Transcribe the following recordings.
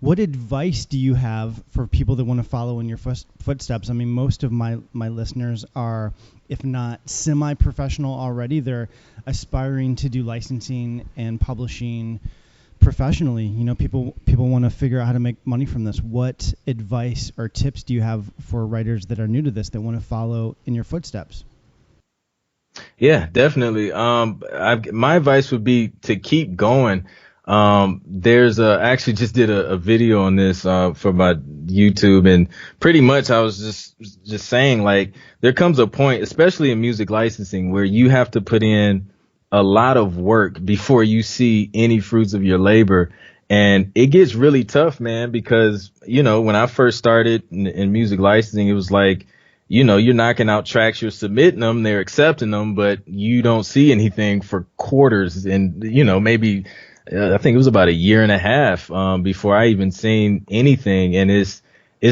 what advice do you have for people that want to follow in your footsteps? I mean, most of my listeners are, if not semi-professional already, they're aspiring to do licensing and publishing professionally. You know, people want to figure out how to make money from this. What advice or tips do you have for writers that are new to this that want to follow in your footsteps? Yeah, definitely. My advice would be to keep going. I actually just did a video on this, for my YouTube, and pretty much I was just saying, like, there comes a point, especially in music licensing, where you have to put in a lot of work before you see any fruits of your labor. And it gets really tough, man, because, when I first started in music licensing, it was like, you're knocking out tracks, you're submitting them, they're accepting them, but you don't see anything for quarters. And, maybe I think it was about a year and a half before I even seen anything. And it's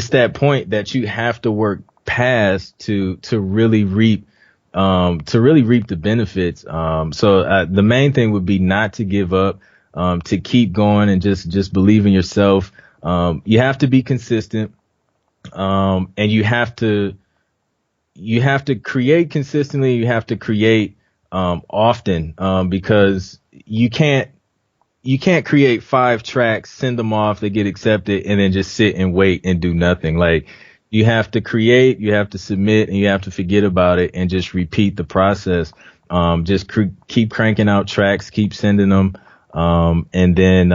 that point that you have to work past to really reap the benefits. So the main thing would be not to give up, to keep going and just believe in yourself. You have to be consistent, and you have to create consistently. You have to create often, because you can't create 5 tracks, send them off, they get accepted, and then just sit and wait and do nothing. Like, you have to create, you have to submit, and you have to forget about it and just repeat the process. Just keep cranking out tracks, keep sending them, and then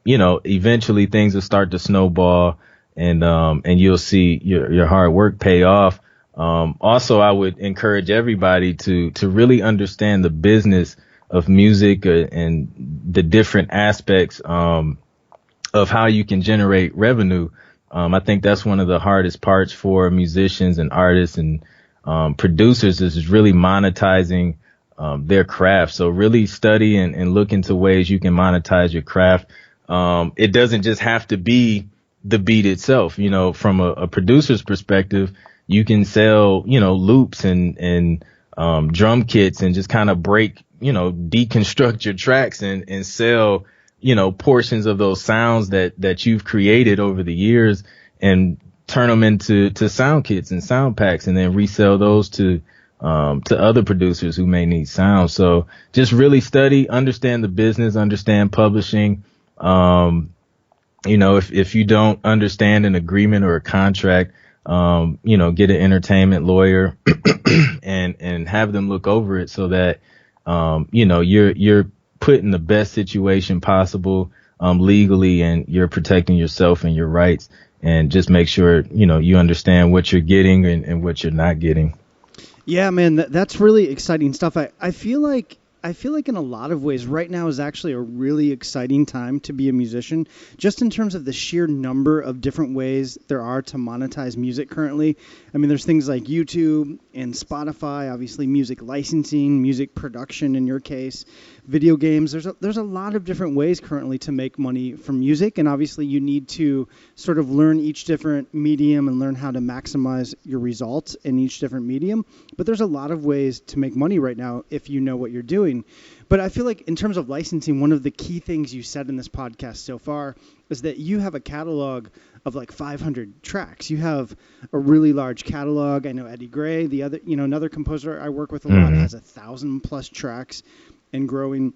eventually things will start to snowball, and you'll see your hard work pay off. Also, I would encourage everybody to really understand the business of music, and the different aspects of how you can generate revenue. I think that's one of the hardest parts for musicians and artists and producers, is really monetizing their craft. So really study and look into ways you can monetize your craft. It doesn't just have to be the beat itself. From a producer's perspective, you can sell, loops and drum kits, and just kind of deconstruct your tracks and sell, portions of those sounds that you've created over the years, and turn them into sound kits and sound packs, and then resell those to other producers who may need sound. So just really study, understand the business, understand publishing. If you don't understand an agreement or a contract, get an entertainment lawyer and have them look over it, so that, you're put in the best situation possible, legally, and you're protecting yourself and your rights, and just make sure, you understand what you're getting and what you're not getting. Yeah, man, that's really exciting stuff. I feel like in a lot of ways right now is actually a really exciting time to be a musician, just in terms of the sheer number of different ways there are to monetize music currently. I mean, there's things like YouTube and Spotify, obviously music licensing, music production in your case, video games. There's a lot of different ways currently to make money from music, and obviously you need to sort of learn each different medium and learn how to maximize your results in each different medium. But there's a lot of ways to make money right now if you know what you're doing. But I feel like in terms of licensing, one of the key things you said in this podcast so far is that you have a catalog of like 500 tracks. You have a really large catalog. I know Eddie Gray, another composer I work with a lot, has 1,000+ tracks and growing.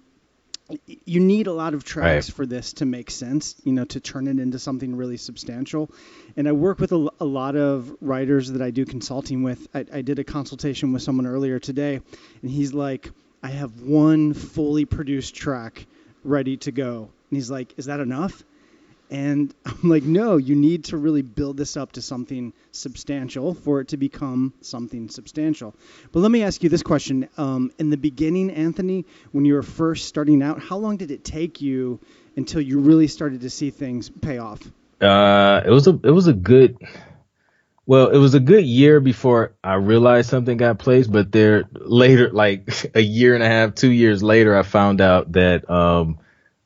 You need a lot of tracks for this to make sense, to turn it into something really substantial. And I work with a lot of writers that I do consulting with. I did a consultation with someone earlier today, and he's like, I have one fully produced track ready to go. And he's like, is that enough? And I'm like, no, you need to really build this up to something substantial for it to become something substantial. But let me ask you this question. In the beginning, Anthony, when you were first starting out, how long did it take you until you really started to see things pay off? It was a good year before I realized something got placed, but there later, like a year and a half, 2 years later, I found out that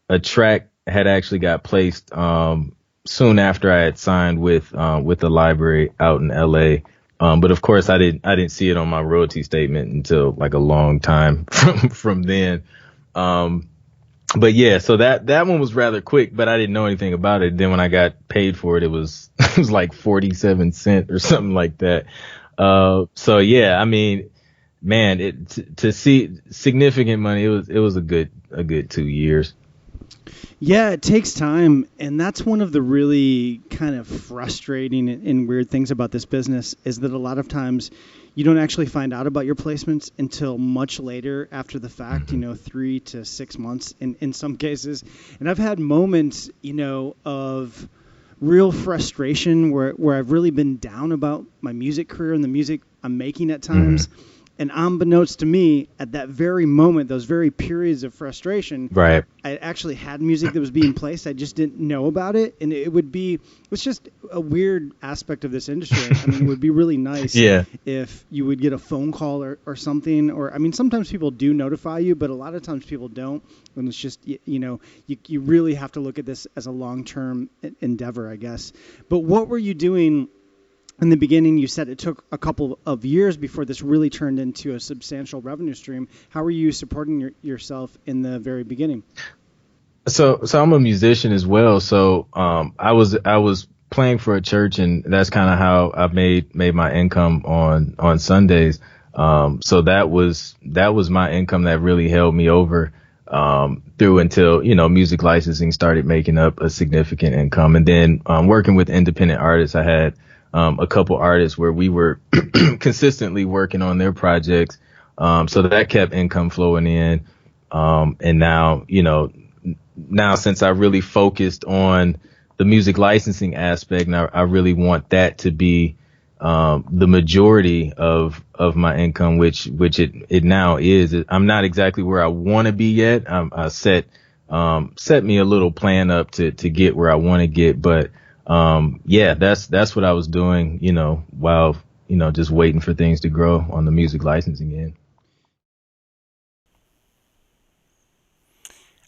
a track had actually got placed soon after I had signed with the library out in LA. But of course I didn't see it on my royalty statement until like a long time from then. But yeah, so that one was rather quick, but I didn't know anything about it. Then when I got paid for it, it was it was like 47 cents or something like that. So yeah, I mean, man, to see significant money, it was a good 2 years. Yeah, it takes time, and that's one of the really kind of frustrating and weird things about this business is that a lot of times you don't actually find out about your placements until much later after the fact, 3 to 6 months in some cases. And I've had moments, of real frustration where I've really been down about my music career and the music I'm making at hmm times. And unbeknownst to me, at that very moment, those very periods of frustration, Right. I actually had music that was being placed. I just didn't know about it. And it's just a weird aspect of this industry. I mean, it would be really nice Yeah. if you would get a phone call or something. Or, I mean, sometimes people do notify you, but a lot of times people don't. And it's just, you really have to look at this as a long-term endeavor, I guess. But what were you doing in the beginning? You said it took a couple of years before this really turned into a substantial revenue stream. How were you supporting yourself in the very beginning? So I'm a musician as well. So I was playing for a church, and that's kind of how I made my income on Sundays. So that was my income that really held me over through until music licensing started making up a significant income, and then working with independent artists. I had a couple artists where we were consistently working on their projects, so that kept income flowing in. And now since I really focused on the music licensing aspect, and I really want that to be the majority of my income, which it now is. I'm not exactly where I want to be yet. I set me a little plan up to get where I want to get, but yeah, that's what I was doing, while just waiting for things to grow on the music licensing end.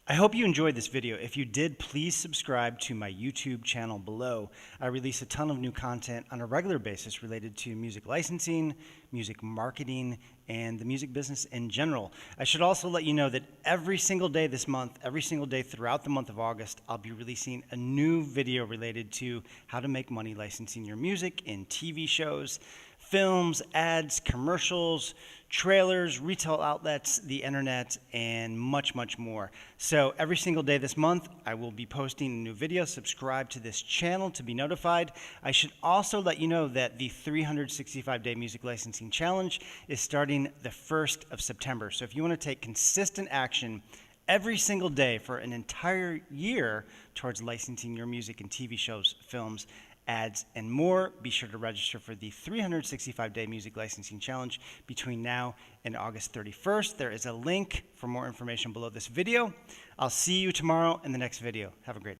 I hope you enjoyed this video. If you did, please subscribe to my YouTube channel below. I release a ton of new content on a regular basis related to music licensing, music marketing, and the music business in general. I should also let you know that every single day this month, every single day throughout the month of August, I'll be releasing a new video related to how to make money licensing your music in TV shows, films, ads, commercials, trailers, retail outlets, the internet, and much, much more. So every single day this month, I will be posting a new video. Subscribe to this channel to be notified. I should also let you know that the 365-day music licensing challenge is starting the 1st of September. So if you want to take consistent action every single day for an entire year towards licensing your music in TV shows, films, ads, and more, be sure to register for the 365-day music licensing challenge between now and August 31st. There is a link for more information below this video. I'll see you tomorrow in the next video. Have a great day.